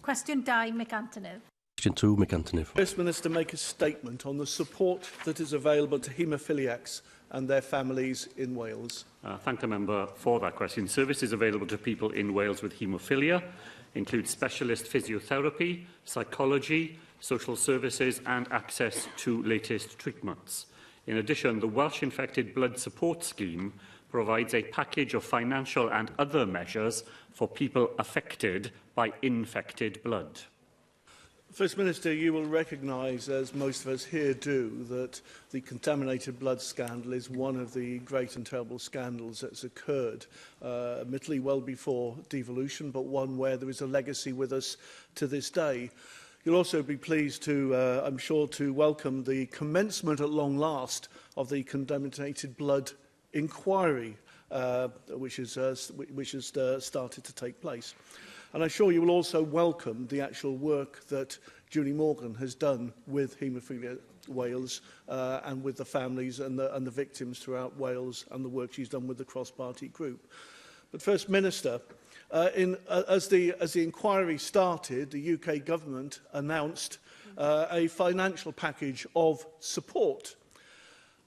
Question 2, Mick Antoniw. Question 2, Mick Antoniw. First Minister make a statement on the support that is available to haemophiliacs and their families in Wales. Thank the member for that question. Services available to people in Wales with haemophilia include specialist physiotherapy, psychology, social services and access to latest treatments. In addition, the Welsh Infected Blood Support Scheme provides a package of financial and other measures for people affected by infected blood. First Minister, you will recognise, as most of us here do, that the contaminated blood scandal is one of the great and terrible scandals that's occurred, admittedly well before devolution, but one where there is a legacy with us to this day. You'll also be pleased to, I'm sure, to welcome the commencement at long last of the contaminated blood inquiry, which has started to take place. And I'm sure you will also welcome the actual work that Julie Morgan has done with Haemophilia Wales and with the families and the victims throughout Wales, and the work she's done with the cross-party group. But First Minister, as the inquiry started, the UK government announced a financial package of support,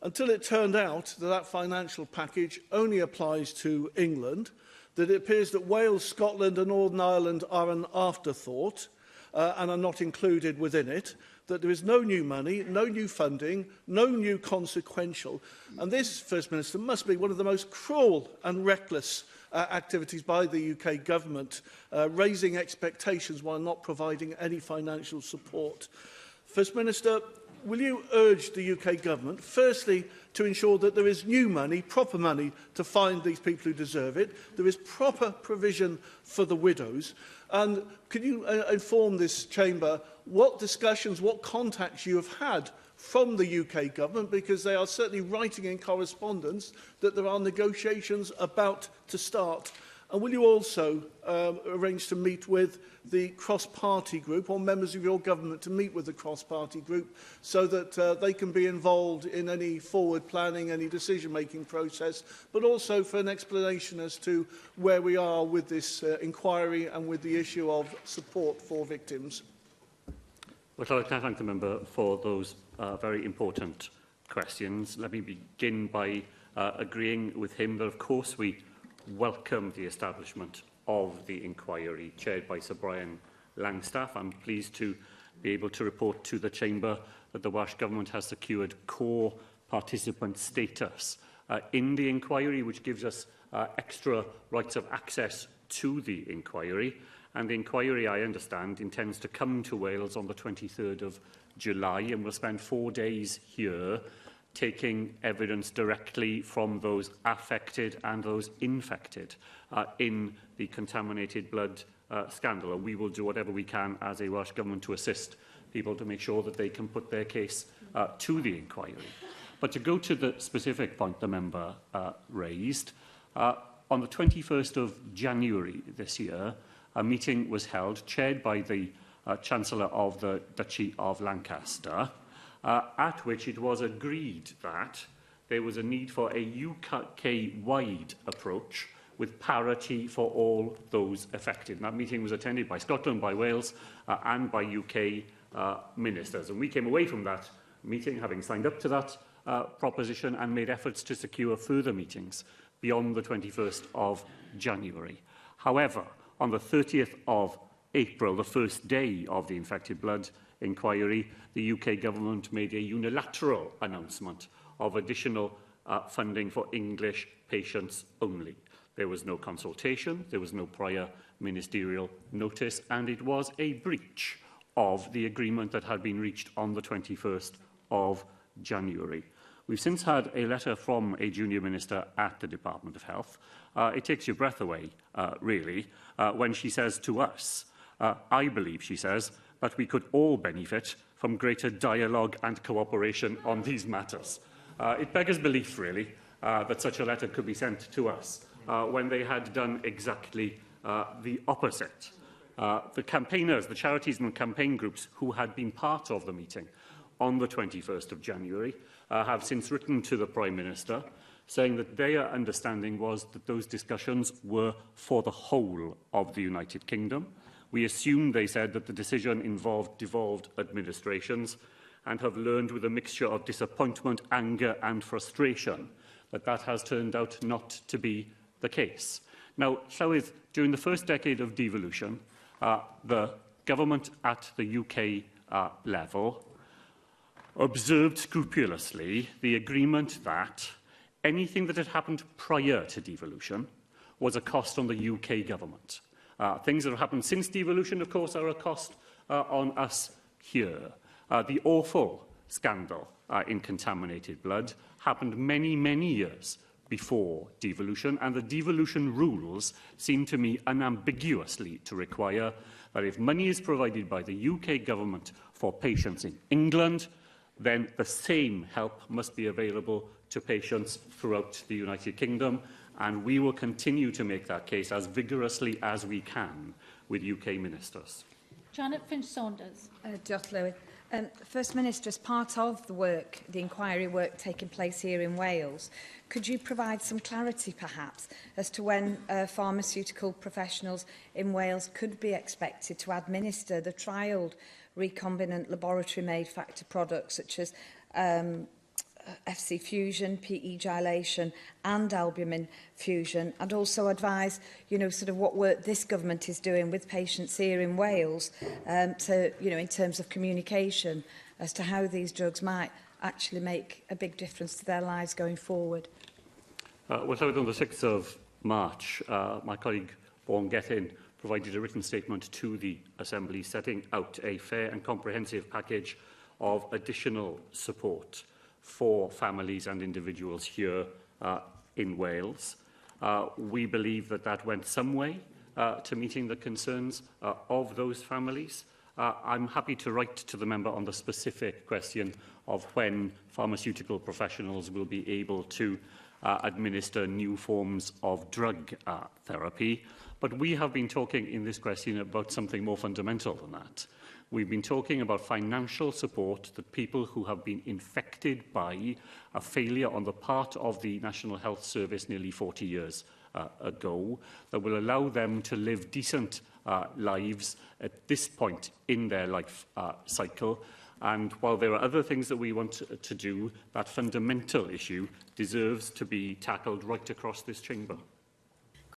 until it turned out that that financial package only applies to England, that it appears that Wales, Scotland and Northern Ireland are an afterthought and are not included within it, that there is no new money, no new funding, no new consequential. And this, First Minister, must be one of the most cruel and reckless activities by the UK government, raising expectations while not providing any financial support. First Minister, will you urge the UK government, firstly, to ensure that there is new money, proper money, to find these people who deserve it, there is proper provision for the widows, and can you inform this chamber what discussions, what contacts you have had from the UK government, because they are certainly writing in correspondence that there are negotiations about to start. And will you also arrange to meet with the cross-party group, or members of your government to meet with the cross-party group, so that they can be involved in any forward planning, any decision-making process, but also for an explanation as to where we are with this inquiry and with the issue of support for victims? Well, I'd like to thank the member for those very important questions. Let me begin by agreeing with him that, of course, we welcome the establishment of the inquiry chaired by Sir Brian Langstaff. I'm pleased to be able to report to the Chamber that the Welsh Government has secured core participant status in the inquiry, which gives us extra rights of access to the inquiry. And the inquiry, I understand, intends to come to Wales on the 23rd of July, and will spend 4 days here taking evidence directly from those affected and those infected in the contaminated blood scandal. And we will do whatever we can as a Welsh Government to assist people to make sure that they can put their case to the inquiry. But to go to the specific point the member raised, on the 21st of January this year, a meeting was held, chaired by the Chancellor of the Duchy of Lancaster, at which it was agreed that there was a need for a UK-wide approach with parity for all those affected. And that meeting was attended by Scotland, by Wales and by UK ministers. And we came away from that meeting having signed up to that proposition and made efforts to secure further meetings beyond the 21st of January. However, on the 30th of April, the first day of the infected blood inquiry, the UK government made a unilateral announcement of additional funding for English patients only. There was no consultation, there was no prior ministerial notice, and it was a breach of the agreement that had been reached on the 21st of January. We've since had a letter from a junior minister at the Department of Health. It takes your breath away, really, when she says to us, I believe, she says, that we could all benefit from greater dialogue and cooperation on these matters. It beggars belief, really, that such a letter could be sent to us when they had done exactly the opposite. The campaigners, the charities and campaign groups who had been part of the meeting on the 21st of January have since written to the Prime Minister saying that their understanding was that those discussions were for the whole of the United Kingdom, We assumed, they said, that the decision involved devolved administrations, and have learned with a mixture of disappointment, anger and frustration that that has turned out not to be the case. Now, Llywydd, during the first decade of devolution, the government at the UK level observed scrupulously the agreement that anything that had happened prior to devolution was a cost on the UK government. Things that have happened since devolution, of course, are a cost on us here. The awful scandal in contaminated blood happened many, many years before devolution, and the devolution rules seem to me unambiguously to require that if money is provided by the UK government for patients in England, then the same help must be available to patients throughout the United Kingdom, and we will continue to make that case as vigorously as we can with UK ministers. Janet Finch-Saunders. Diolch, Llywydd. First Minister, as part of the work, the inquiry work taking place here in Wales, could you provide some clarity, perhaps, as to when pharmaceutical professionals in Wales could be expected to administer the trialled recombinant laboratory-made factor products such as FC fusion, PE dilation and albumin fusion, and also advise, sort of what work this government is doing with patients here in Wales to, in terms of communication as to how these drugs might actually make a big difference to their lives going forward. Well, on the 6th of March, my colleague Vaughan Gethin provided a written statement to the Assembly setting out a fair and comprehensive package of additional support for families and individuals here in Wales. We believe that that went some way to meeting the concerns of those families. I'm happy to write to the member on the specific question of when pharmaceutical professionals will be able to administer new forms of drug therapy. But we have been talking in this question about something more fundamental than that. We've been talking about financial support that people who have been infected by a failure on the part of the National Health Service nearly 40 years ago, that will allow them to live decent lives at this point in their life cycle. And while there are other things that we want to do, that fundamental issue deserves to be tackled right across this chamber.